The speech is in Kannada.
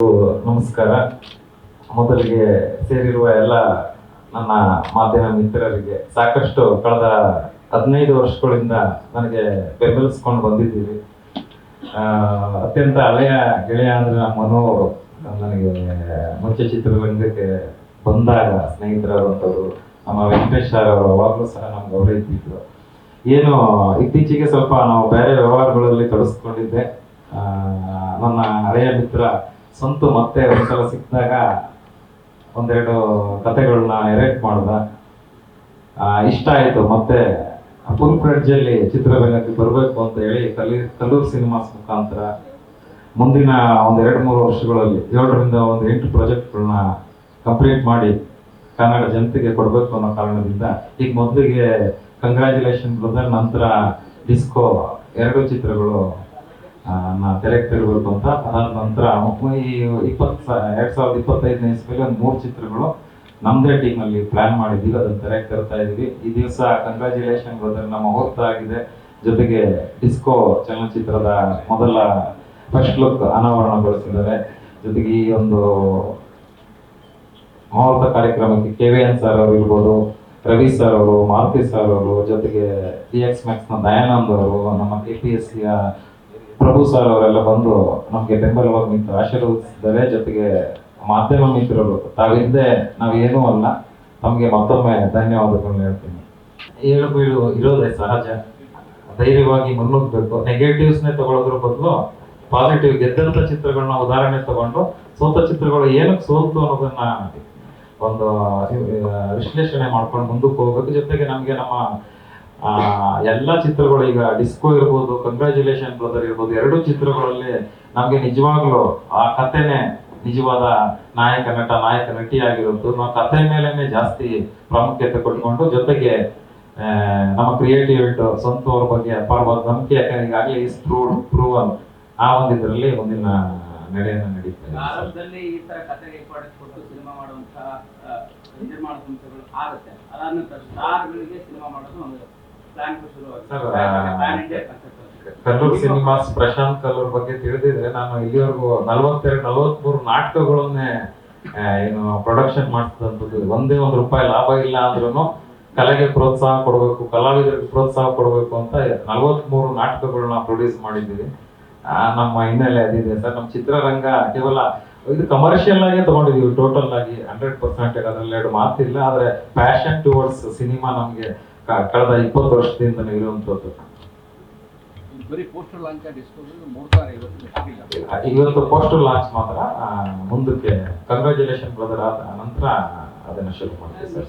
ನಮಸ್ಕಾರ. ಮೊದಲಿಗೆ ಸೇರಿರುವ ಎಲ್ಲ ನನ್ನ ಮಾಧ್ಯಮ ಮಿತ್ರರಿಗೆ ಸಾಕಷ್ಟು ಕಳೆದ 15 ವರ್ಷಗಳಿಂದ ನನಗೆ ಬೆಂಬಲಿಸ್ಕೊಂಡು ಬಂದಿದ್ದೀರಿ. ಅತ್ಯಂತ ಹಳೆಯ ಗೆಳೆಯ ಅಂದ್ರೆ ನಮ್ಮ ಮನೋ ಅವರು. ನನಗೆ ಮುಂಚೆ ಚಿತ್ರರಂಗಕ್ಕೆ ಬಂದಾಗ ಸ್ನೇಹಿತರಾದಂಥವ್ರು ನಮ್ಮ ವೆಂಕಟೇಶ್ ಸರ್ ಅವರು ಅವಾಗಲೂ ಸಹ ನಮ್ಗೆ ಅವರೇ ಇದ್ದಿದ್ರು. ಏನು ಇತ್ತೀಚೆಗೆ ಸ್ವಲ್ಪ ನಾವು ಬೇರೆ ವ್ಯವಹಾರಗಳಲ್ಲಿ ತೊಡಗಿಸ್ಕೊಂಡಿದ್ದೆ. ನನ್ನ ಹಳೆಯ ಮಿತ್ರ ಸ್ವಂತ ಮತ್ತೆ ಒಂದ್ಸಲ ಸಿಕ್ಕಿದಾಗ ಒಂದೆರಡು ಕತೆಗಳನ್ನ ನೆರೇಟ್ ಮಾಡ್ದ. ಇಷ್ಟ ಆಯಿತು. ಮತ್ತೆ ಫುಲ್ ಫ್ಲೆಡ್ಜಲ್ಲಿ ಚಿತ್ರರಂಗಕ್ಕೆ ಬರಬೇಕು ಅಂತ ಹೇಳಿ ಕಲ್ಲೂರು ಸಿನಿಮಾಸ್ ಮುಖಾಂತರ ಮುಂದಿನ ಒಂದು 2-3 ವರ್ಷಗಳಲ್ಲಿ 7ರಿಂದ 8 ಪ್ರಾಜೆಕ್ಟ್ಗಳನ್ನ ಕಂಪ್ಲೀಟ್ ಮಾಡಿ ಕನ್ನಡ ಜನತೆಗೆ ಕೊಡಬೇಕು ಅನ್ನೋ ಕಾರಣದಿಂದ ಈಗ ಮೊದಲಿಗೆ ಕಂಗ್ರ್ಯಾಚುಲೇಷನ್ ಬ್ರದರ್, ನಂತರ ಡಿಸ್ಕೋ 2 ಚಿತ್ರಗಳು ತೆರೆಗೆ ತರಬೇಕು ಅಂತ. ಅದಾದ ನಂತರ ಈ 2025ನೇ ಇಸ್ವಿಯಲ್ಲಿ ಒಂದು 3 ಚಿತ್ರಗಳು ನಮ್ಮದೇ ಟೀಮಲ್ಲಿ ಪ್ಲಾನ್ ಮಾಡಿದ್ದೀವಿ. ಅದನ್ನು ತೆರೆಗೆ ತರ್ತಾ ಇದ್ದೀವಿ. ಈ ದಿವಸ ಕಂಗ್ರ್ಯಾಚುಲೇಷನ್ ಬ್ರದರ್ ನಮ್ಮ ಮುಹೂರ್ತ ಆಗಿದೆ. ಜೊತೆಗೆ ಡಿಸ್ಕೋ ಚಲನಚಿತ್ರದ ಮೊದಲ ಫಸ್ಟ್ ಲುಕ್ ಅನಾವರಣಗೊಳಿಸಿದ್ದಾರೆ. ಜೊತೆಗೆ ಈ ಒಂದು ಮುಹೂರ್ತ ಕಾರ್ಯಕ್ರಮಕ್ಕೆ KVN ಸರ್ ಅವರು ಇರ್ಬೋದು, ರವಿ ಸರ್ ಅವರು, ಮಾರುತಿ ಸರ್ ಅವರು, ಜೊತೆಗೆ DX Max ದಯಾನಂದ್ ಅವರು, ನಮ್ಮ KPSCಯ ಪ್ರಭು ಸರ್ ಅವರೆಲ್ಲ ಬಂದು ನಮಗೆ ಬೆಂಬಲವಾಗಿ ನಿಂತು ಆಶೀರ್ವದಿಸಿದ್ದಾರೆ. ಜೊತೆಗೆ ಮಾಧ್ಯಮ ಮಿತ್ರರು ತಾವಿಂದೆ ನಾವೇನೂ ಅಲ್ಲ, ತಮಗೆ ಮತ್ತೊಮ್ಮೆ ಧನ್ಯವಾದಗಳನ್ನ ಹೇಳ್ತೀನಿ. ಏಳು ಬೀಳು ಇರೋದೇ ಸಹಜ. ಧೈರ್ಯವಾಗಿ ಮುನ್ನುಗ್ಗಬೇಕು. ನೆಗೆಟಿವ್ಸ್ನೇ ತಗೊಳ್ಳೋದ್ರ ಬದಲು ಪಾಸಿಟಿವ್ ಗೆದ್ದಂಥ ಚಿತ್ರಗಳನ್ನ ಉದಾಹರಣೆ ತಗೊಂಡು ಸೋತ ಚಿತ್ರಗಳು ಏನಕ್ಕೆ ಸೋಲ್ತು ಅನ್ನೋದನ್ನ ಒಂದು ವಿಶ್ಲೇಷಣೆ ಮಾಡ್ಕೊಂಡು ಮುಂದಕ್ಕೆ ಹೋಗ್ಬೇಕು. ಜೊತೆಗೆ ನಮಗೆ ನಮ್ಮ ಎಲ್ಲ ಚಿತ್ರಗಳು ಈಗ ಡಿಸ್ಕೋ ಇರ್ಬೋದು, ಕಂಗ್ರ್ಯಾಚುಲೇಷನ್ ಬ್ರದರ್ ಇರ್ಬೋದು, 2 ಚಿತ್ರಗಳಲ್ಲಿ ನಮಗೆ ನಿಜವಾಗ್ಲೂ ಆ ಕಥೆನೇ ನಿಜವಾದ ನಾಯಕ ನಟ ನಾಯಕ ನಟಿ ಆಗಿರೋದು. ನಾವು ಕಥೆ ಮೇಲೆನೆ ಜಾಸ್ತಿ ಪ್ರಾಮುಖ್ಯತೆ ಕೊಟ್ಕೊಂಡು ಜೊತೆಗೆ ನಮ್ಮ ಕ್ರಿಯೇಟಿವ್ ಸ್ವಂತವ್ರ ಬಗ್ಗೆ ಅಪಾರವಾದ ನಂಬಿಕೆ, ಯಾಕಂದ್ರೆ ಈಗಾಗಲೇ ಇಸ್ ಪ್ರೂವನ್ ಆ ಒಂದು ಇದರಲ್ಲಿ ಮುಂದಿನ ನಡೆಯನ್ನು ನಡೀತದೆ. ಈ ತರ ಕಥೆಗೆ ಇಂಪಾರ್ಟೆನ್ಸ್ ಕೊಟ್ಟು ಸಿನಿಮಾ ಮಾಡುವಂತಹ ನಿರ್ಮಾಣ ಸಂಸ್ಥೆಗಳು ಆಗುತ್ತೆ. ಅದಾದ ನಂತರ ಸ್ಟಾರ್ಗಳಿಗೆ ಸಿನಿಮಾ ಮಾಡೋದು ಒಂದು ಕಲ್ಲೂರು ಸಿನಿಮಾಸ್ ಪ್ರಶಾಂತ್ ಕಲ್ಲೂರ್ ಬಗ್ಗೆ ತಿಳಿದಿದ್ರೆ ನಾನು ಇಲ್ಲಿವರೆಗೂ 42-43 ನಾಟಕಗಳನ್ನೇ ಏನು ಪ್ರೊಡಕ್ಷನ್ ಮಾಡಿಸಿದಂಥದ್ದು. ಒಂದೇ ₹1 ಲಾಭ ಇಲ್ಲ ಅಂದ್ರೂ ಕಲೆಗೆ ಪ್ರೋತ್ಸಾಹ ಕೊಡಬೇಕು, ಕಲಾವಿದರಿಗೆ ಪ್ರೋತ್ಸಾಹ ಕೊಡಬೇಕು ಅಂತ 43 ನಾಟಕಗಳನ್ನ ಪ್ರೊಡ್ಯೂಸ್ ಮಾಡಿದ್ದೀವಿ. ನಮ್ಮ ಹಿನ್ನೆಲೆ ಅದಿದೆ ಸರ್. ನಮ್ಮ ಚಿತ್ರರಂಗ ಕೇವಲ ಇದು ಕಮರ್ಷಿಯಲ್ ಆಗಿ ತಗೊಂಡಿದೀವಿ ಟೋಟಲ್ ಆಗಿ 100%. ಅದರಲ್ಲಿ 2 ಮಾತಿಲ್ಲ. ಆದ್ರೆ ಪ್ಯಾಷನ್ ಟುವರ್ಡ್ಸ್ ಸಿನಿಮಾ ನಮ್ಗೆ ಕಳೆದ 20 ವರ್ಷದಿಂದ ಇರುವಂತದ್ದು. ಇವತ್ತು ಪೋಸ್ಟರ್ ಲಾಂಚ್ ಮಾತ್ರ. ಮುಂದಕ್ಕೆ ಕಂಗ್ರ್ಯಾಚುಲೇಷನ್ ಬ್ರದರ್ ಆದ ನಂತರ ಅದನ್ನ ಶುರು ಮಾಡ್ತೀವಿ ಸರ್.